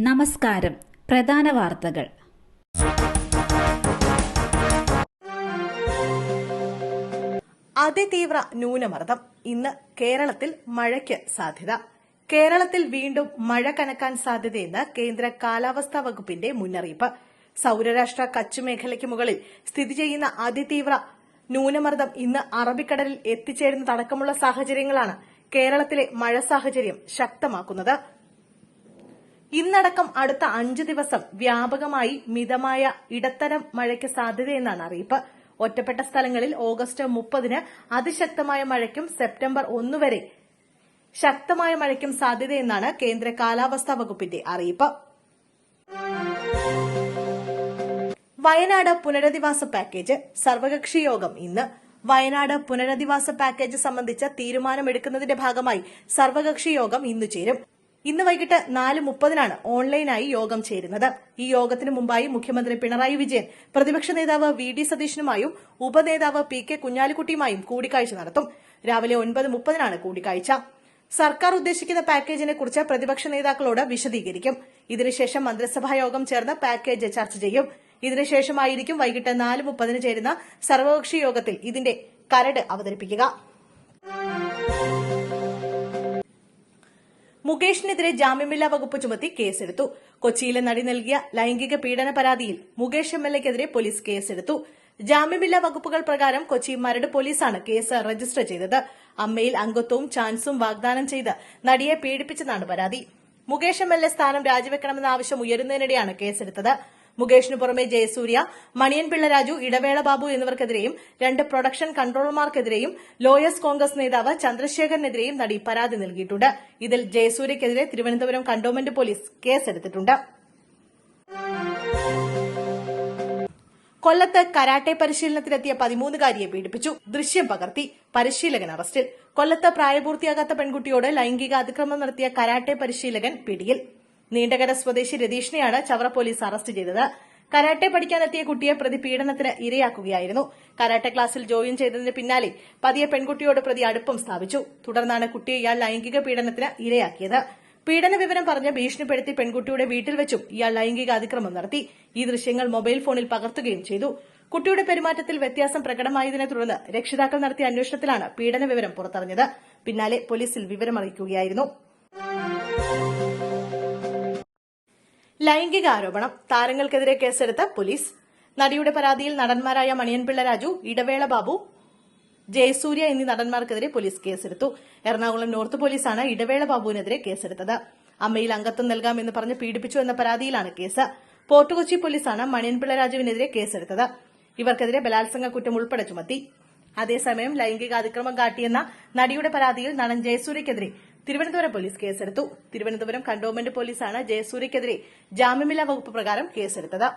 നമസ്കാരം. പ്രധാന വാർത്തകൾ. അതിതീവ്ര ന്യൂനമർദ്ദം. ഇന്ന് കേരളത്തിൽ മഴയ്ക്ക് സാധ്യത. കേരളത്തിൽ വീണ്ടും മഴ കനക്കാൻ സാധ്യതയെന്ന് കേന്ദ്ര കാലാവസ്ഥാ വകുപ്പിന്റെ മുന്നറിയിപ്പ്. സൌരരാഷ്ട്ര കച്ച് മേഖലയ്ക്ക് മുകളിൽ സ്ഥിതി ചെയ്യുന്ന അതിതീവ്ര ന്യൂനമർദ്ദം ഇന്ന് അറബിക്കടലിൽ എത്തിച്ചേരുന്നതടക്കമുള്ള സാഹചര്യങ്ങളാണ് കേരളത്തിലെ മഴ സാഹചര്യം ശക്തമാക്കുന്നത്. ഇന്നടക്കം അടുത്ത 5 ദിവസം വ്യാപകമായി മിതമായ ഇടത്തരം മഴയ്ക്ക് സാധ്യതയെന്നാണ് അറിയിപ്പ്. ഒറ്റപ്പെട്ട സ്ഥലങ്ങളിൽ ഓഗസ്റ്റ് 30-ന് അതിശക്തമായ മഴയ്ക്കും സെപ്റ്റംബർ 1 വരെ ശക്തമായ മഴയ്ക്കും സാധ്യതയെന്നാണ് കേന്ദ്ര കാലാവസ്ഥാ വകുപ്പിന്റെ അറിയിപ്പ്. വയനാട് പുനരധിവാസ പാക്കേജ് സർവകക്ഷി യോഗം ഇന്ന്. വയനാട് പുനരധിവാസ പാക്കേജ് സംബന്ധിച്ച തീരുമാനമെടുക്കുന്നതിന്റെ ഭാഗമായി സർവകക്ഷി യോഗം ഇന്ന് ചേരും. ഇന്ന് വൈകിട്ട് 4:30-നാണ് ഓൺലൈനായി യോഗം ചേരുന്നത്. ഈ യോഗത്തിന് മുമ്പായി മുഖ്യമന്ത്രി പിണറായി വിജയൻ പ്രതിപക്ഷ നേതാവ് വി.ഡി. സതീശനുമായും ഉപനേതാവ് പി.കെ. കുഞ്ഞാലിക്കുട്ടിയുമായും കൂടിക്കാഴ്ച നടത്തും. രാവിലെ 9:30-നാണ് കൂടിക്കാഴ്ച. സർക്കാർ ഉദ്ദേശിക്കുന്ന പാക്കേജിനെ കുറിച്ച് പ്രതിപക്ഷ നേതാക്കളോട് വിശദീകരിക്കും. ഇതിനുശേഷം മന്ത്രിസഭാ യോഗം ചേർന്ന് പാക്കേജ് ചർച്ച ചെയ്യും. ഇതിനുശേഷമായിരിക്കും വൈകിട്ട് 4:30-ന് ചേരുന്ന സർവകക്ഷി യോഗത്തിൽ ഇതിന്റെ കരട് അവതരിപ്പിക്കുക. മുകേഷിനെതിരെ ജാമ്യമില്ലാ വകുപ്പ് ചുമത്തി കേസെടുത്തു. കൊച്ചിയിലെ നടി നൽകിയ ലൈംഗിക പീഡന പരാതിയിൽ മുകേഷ് എം.എൽ.എക്കെതിരെ പോലീസ് കേസെടുത്തു. ജാമ്യമില്ലാ വകുപ്പുകൾ പ്രകാരം കൊച്ചി മരട് പോലീസാണ് കേസ് രജിസ്റ്റർ ചെയ്തത്. അമ്മയിൽ അംഗത്വവും ചാൻസും വാഗ്ദാനം ചെയ്ത് നടിയെ പീഡിപ്പിച്ചെന്നാണ് പരാതി. മുകേഷ് എം.എൽ.എ സ്ഥാനം രാജിവെക്കണമെന്ന ആവശ്യം ഉയരുന്നതിനിടെയാണ് കേസെടുത്തത്. മുകേഷിന് പുറമെ ജയസൂര്യ, മണിയൻപിള്ള രാജു, ഇടവേള ബാബു എന്നിവർക്കെതിരെയും 2 പ്രൊഡക്ഷൻ കൺട്രോളർമാർക്കെതിരെയും ലോയേഴ്സ് കോൺഗ്രസ് നേതാവ് ചന്ദ്രശേഖരനെതിരെയും നടി പരാതി നൽകിയിട്ടുണ്ട്. ഇതിൽ ജയസൂര്യക്കെതിരെ തിരുവനന്തപുരം കന്റോൺമെന്റ് പോലീസ് കേസെടുത്തിട്ടുണ്ട്. കൊല്ലത്ത് കരാട്ടെ പരിശീലനത്തിനെത്തിയ 13-കാരിയെ പീഡിപ്പിച്ചു. ദൃശ്യം പകർത്തി. പരിശീലകൻ അറസ്റ്റിൽ. കൊല്ലത്ത് പ്രായപൂർത്തിയാകാത്ത പെൺകുട്ടിയോട് ലൈംഗിക അതിക്രമം നടത്തിയ കരാട്ടെ പരിശീലകൻ പിടിയിൽ. നീണ്ടകര സ്വദേശി രതീഷിനെയാണ് ചവറ പോലീസ് അറസ്റ്റ് ചെയ്തത്. കരാട്ടെ പഠിക്കാനെത്തിയ കുട്ടിയെ പ്രതി പീഡനത്തിന് ഇരയാക്കുകയായിരുന്നു. കരാട്ടെ ക്ലാസ്സിൽ ജോയിൻ ചെയ്തതിന് പിന്നാലെ പതിയെ പെൺകുട്ടിയോട് പ്രതി അടുപ്പം സ്ഥാപിച്ചു. തുടർന്നാണ് കുട്ടിയെ ഇയാൾ ലൈംഗിക പീഡനത്തിന് ഇരയാക്കിയത്. പീഡന വിവരം പറഞ്ഞ് ഭീഷണിപ്പെടുത്തി പെൺകുട്ടിയുടെ വീട്ടിൽ വെച്ചും ഇയാൾ ലൈംഗിക അതിക്രമം നടത്തി. ഈ ദൃശ്യങ്ങൾ മൊബൈൽ ഫോണിൽ പകർത്തുകയും ചെയ്തു. കുട്ടിയുടെ പെരുമാറ്റത്തിൽ വ്യത്യാസം പ്രകടമായതിനെ തുടർന്ന് രക്ഷിതാക്കൾ നടത്തിയ അന്വേഷണത്തിലാണ് പീഡന വിവരം പുറത്തറിഞ്ഞത്. പിന്നാലെ പോലീസിൽ വിവരമറിയിക്കുകയായിരുന്നു. ലൈംഗിക ആരോപണം. താരങ്ങൾക്കെതിരെ കേസെടുത്ത പോലീസ്. നടിയുടെ പരാതിയിൽ നടന്മാരായ മണിയൻപിള്ള രാജു, ഇടവേള ബാബു, ജയസൂര്യ എന്നീ നടന്മാർക്കെതിരെ പോലീസ് കേസെടുത്തു. എറണാകുളം നോർത്ത് പോലീസാണ് ഇടവേള ബാബുവിനെതിരെ കേസെടുത്തത്. അമ്മയിൽ അംഗത്വം നൽകാമെന്ന് പറഞ്ഞ് പീഡിപ്പിച്ചു എന്ന പരാതിയിലാണ് കേസ്. ഫോർട്ട് കൊച്ചി പോലീസാണ് മണിയൻപിള്ള രാജുവിനെതിരെ കേസെടുത്തത്. ഇവർക്കെതിരെ ബലാത്സംഗ കുറ്റം ഉൾപ്പെടെ ചുമത്തി. അതേസമയം ലൈംഗിക അതിക്രമം കാട്ടിയെന്ന നടിയുടെ പരാതിയിൽ നടൻ ജയസൂര്യക്കെതിരെ തിരുവനന്തപുരം പോലീസ് കേസെടുത്തു. തിരുവനന്തപുരം കന്റോൺമെന്റ് പോലീസാണ് ജയസൂര്യക്കെതിരെ ജാമ്യമില്ലാ വകുപ്പ് പ്രകാരം കേസെടുത്തത്.